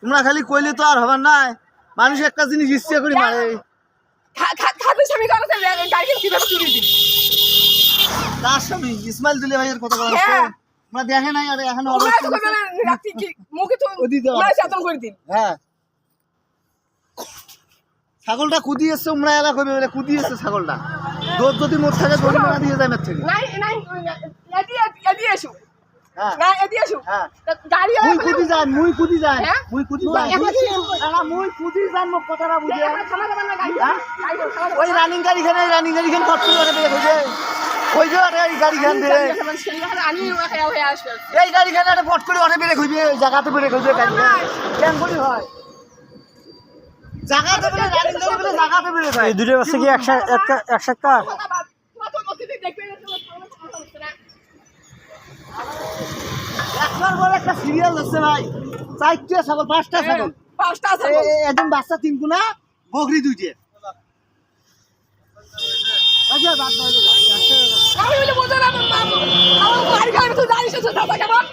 তোমরা খালি কইলে তো আর হবার নাই, মানুষ একটা জিনিস ইচ্ছে করে মারে। খাতে স্বামী কারণে গাড়ি কিভাবে চুরি দিন তার স্বামী ইসমাইল দুলে ভাইয়ের কথা বলা হচ্ছে, তোমরা দেখে নাই আর এখন মুখে তো চাতন করে দিন। হ্যাঁ ছাগলটা কুদি এসছে, উমরা এলা কইবে বলে কুদি এসছে ছাগলটা, দুধ যদি মোট থাকে জরিমানা দিয়ে যায় মের থেকে। নাই নাই এদি এসো হ্যাঁ না এদি এসো হ্যাঁ গাড়ি মুই কুদি যান, মুই কুদি যান, হ্যাঁ? মুই কুদি যান, না মুই কুদি যান, মোক কথাটা বুঝে। ওই রানিং গাড়ি খানে কত করে বের হইছে, ওই যে এই গাড়ি খান দে, এই গাড়ি খানে একটা পট করে অনেক বের হইবে, জায়গাতে বের হইবে গাড়ি কেন করি হয়, জায়গাতে বের রানিং গাড়ি বের জায়গাতে বের হয়। এই দুটো বাচ্চা কি একসাথে একবার বলে একটা সিরিয়াল হচ্ছে ভাই, 4টা ছাগল 5টা ছাগল, একদম বাচ্চা 3 গুনা বকরি 2টে। আচ্ছা বাদ দাও, আমি বলে বোঝা না আমার গাড়ি খাবে তো জানিস তো দাদা কেমন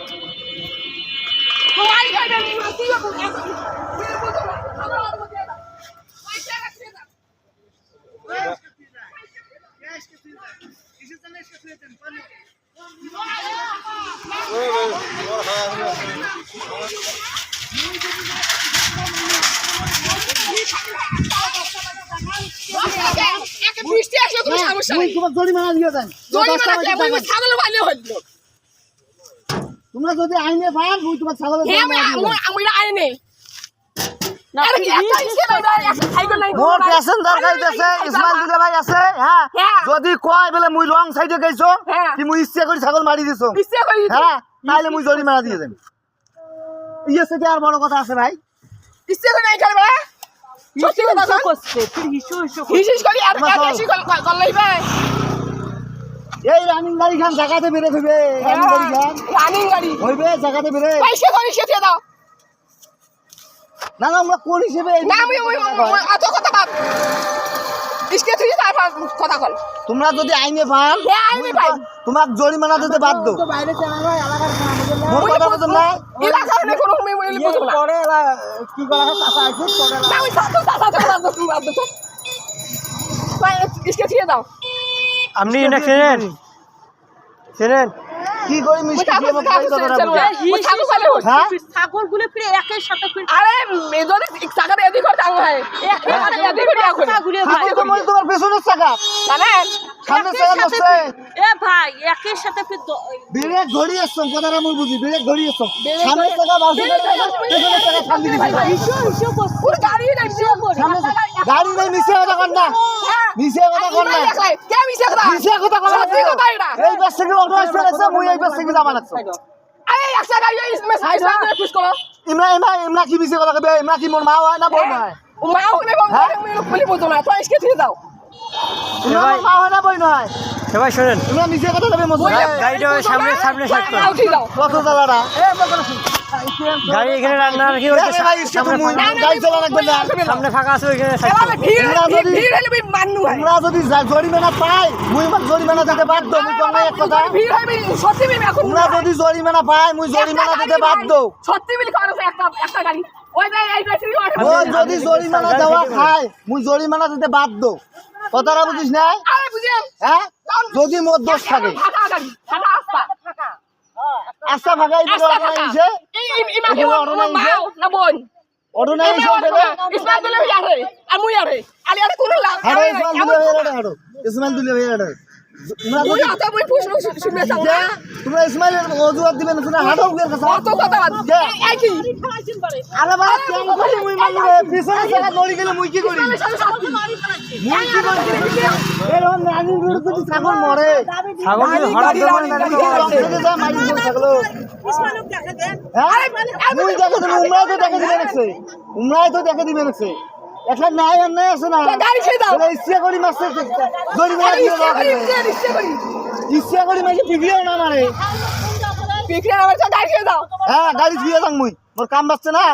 গাড়ি খাবে কি বৃষ্টি আসলে কোনো সমস্যা নেই, তোমার জরিমানা দিয়ে দেন, তোমরা যদি আইনে পান মুই তোমার ছাগলের আমি আইনে মোর প্যাসেঞ্জার গাইতেছে ইসমাইল দুলে ভাই আছে। হ্যাঁ যদি কয় বলে মুই রং সাইডে গেছো কি মুই ইচ্ছে করে ছাগল মারি দিছো, হ্যাঁ তাহলে মুই জরিমানা দিয়ে দেন। ইয়ে থেকে আর বড় কথা আছে ভাই, ইচ্ছে করে নাই করবে সত্যি কথা করছে তুই হিসু করি আর বেশি করলেই ভাই এই রানিং গাড়ি খান জায়গাতে বেরে হইবে, রানিং গাড়ি হইবে জায়গাতে বেরে পয়সা করে সেতে দাও না না আমরা কোন হিসেবে না আমি এত কথা বাদ ইসকে তুই তারপর কথা বল। তোমরা যদি আইনে পান আইনে পাই তোমাক জরিমানা দিতে বাধ্য, বাইরে চালা ভাই এলাকার মোর কথা বুঝুন না এলাকার না কোনো আমি বুঝব না পরে কি করা হয় চাচা আছে পরে না আমি সাথে সাথে বাদ দাও তুমি বাদ দাও ভাই ইসকে দিয়ে দাও আপনি না চেনেন কি করি মিষ্টি দিয়ে মোক কই কথাটা বুঝে। হ্যাঁ ছাগলগুলো ফিরে একের সাথে ফিরে আরে মেজরে টাকা এদি করে দাও ভাই এখানে এদি করে দাও ছাগলগুলো ভাই হাতে তো মই তোমার পেছনের চাকা জানেন সামনে চাকা বসছে, এ ভাই একের সাথে ফিরে ব্রেক ধরিয়ে এসছো কথাটা মই বুঝি, ব্রেক ধরিয়ে এসছো সামনে চাকা বসছে পেছনের চাকা সামনে দিছি পুরো গাড়ি নাই সামনে গাড়ি নাই, মিছে কথা কর না, মিছে কথা কর না, কে মিছে কথা মিছে কথা কর না, সত্যি কথা এটা এই বাস থেকে অটো আসবে লাগছে, মুই এই বাস থেকে যাবা লাগছে। আরে একটা গাড়ি ইসমে সাইজ করে পুশ করো ইমরা কি মিছে কথা কবে, ইমরা কি মোর মা হয় না বোন হয়, মা ওখানে আমি বলি বুঝো না তো ইসকে দিয়ে দাও ইমরা মোর মা হয় না বোন হয়, সবাই শোনেন ইমরা মিছে কথা কবে মজা গাড়িটা সামনে সাইড করো উঠি দাও কত দাদারা গাড়ি এখানে রান্না কি দেখে ভাই ইসকে তো মুই গাড়ি চালা রাখবে না, সামনে ফাঁকা আছে ওইখানে সাইড এবারে ভিড় হলে মান্নু হয় তোমরা যদি জরিমানা পাই মুই মাক জরিমানা দিতে বাধ্য, মুই কম এক কথা, ভিড় হবে সত্যি মিল এখন তোমরা যদি জরিমানা পাই মুই জরিমানা দিতে বাধ্য, সত্যি মিল করো একটা গাড়ি ওই যে এই বেশি ও যদি জরিমানা দেওয়া খায় মুই জরিমানা দিতে বাধ্য, কথাটা বুঝিস না? আরে বুঝেন হ্যাঁ যদি মোর দোষ থাকে ফাঁকা গাড়ি ফাঁকা রাস্তা আচ্ছা ফাঁকা এই রাস্তা অটো নাই ফাঁকা এসে এই মাকে মা না বোন অটো নাই এসে দেবে, ইসমাইল দুলে আরে আর মুই আরে আলি আরে কোন লাভ হাড়ো ইসমাইল দুলে ভাই হাড়ো, ইসমাইল দুলে ভাই হাড়ো, তোমরা মুই যদি আতা মুই প্রশ্ন শুনতে চাও না তোমরা ইসমাইলের অজুহাত দিবেন না, হাড়ো উগের কাছে কত কথা বাদ এই কি আরে বাবা কেন করি মুই মানু রে, পিছনে চাকা দড়ি গেলে মুই কি করি, মুই কি করি এরকম রানি রোড যদি ছাগল মরে ছাগল যদি হঠাৎ থেকে যা মারি দিয়ে ছাগল, হ্যাঁ মুই দেখে দিবেন, উমরাই তো দেখে দিবেন আছে, উমরাই তো দেখে দিবেন আছে, এখন নাই আর নাই আছে না গাড়ি ছেড়ে দাও ইচ্ছা করি মাসে জরিমানা দিয়ে দাও, ইচ্ছা করি মাসে পিগিও না মারে, বিক্রি আমার গাড়ি ছেড়ে দাও হ্যাঁ গাড়ি দিয়ে যাং মুই, মোর কাম বাচ্চা না,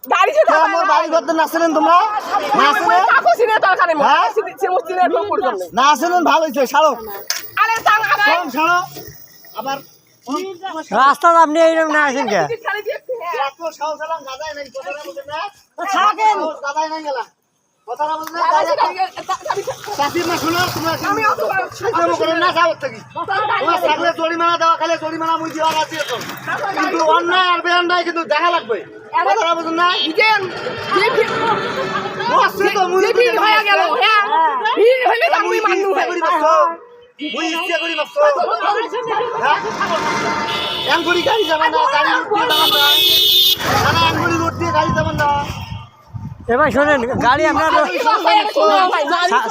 গাড়ি ছেড়ে দাও মোর বাড়ি করতে নাচেন তোমরা, নাচেন কাকু সিনে দরকার নেই হ্যাঁ? সিনে ফোন করে দাও নাচেন ভালো হয়েছে ছাড়ো আরে তাং আরে ছাড়ো আবার রাস্তা আপনি এইরকম না আছেন কে খালি দিয়ে এত সাহস আলাম গাদাই নাই কথাটা বুঝেন না থাকেন। গাদাই নাই গেলা কথাটা বুঝেন না চাষির না শোনো তোমরা আমি অত সাইকেল করে না যাও থাকি তোমার সাগলে জরিমানা দেওয়া খালে জরিমানা মুই দিওয়া আছে তো কিন্তু অন্যায় আর বেঅন্যায় কিন্তু দেখা লাগবে কথাটা বুঝেন না বসছে তো মুই ভিড় হয়ে গেল হ্যাঁ ভিড় হইলে তো আমি মানুষ মুই ইচ্ছা করি মারছো হ্যাঁ এমগুড়ি গাড়ি যাবেন না গাড়ি উঠতে যাবেন না না এমগুড়ি উঠতে গাড়ি যাবেন না এবার শোনেন গাড়ি আপনার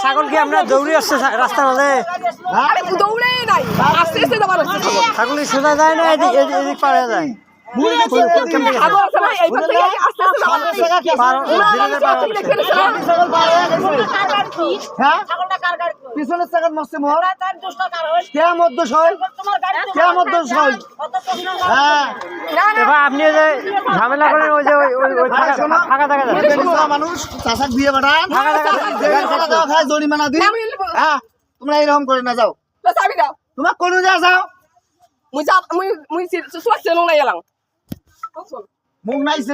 ছাগল কি আপনার দৌড়ে আসছে রাস্তার মধ্যে আরে দৌড়ে নাই আস্তে আস্তে যাবার হচ্ছে ছাগল কি সোজা যায় না এদিক এদিক পারে যায় মুই গেছি কেমনে গেছে? আগো সময় এই পাশে আস্তে আস্তে যাবার হচ্ছে ছাগল পার হয়ে গেছে হ্যাঁ পিছনের ছাগল মস্তে মোহর কে মধ্য সই কে মধ্য সই হ্যাঁ না না এবার আপনি যে ঝামেলা করেন ওই যে ওই ফাঁকা থাকা যায় মানুষ চাষাক দিয়ে বাড়ান ফাঁকা থাকা দেওয়া খায় জরিমানা দিন হ্যাঁ তোমরা এইরকম করে না যাও তো চাবি দাও তোমার কোন যাও মুই যা মুই সুয়াছে লং নাই গেলাম মুখ নাইছে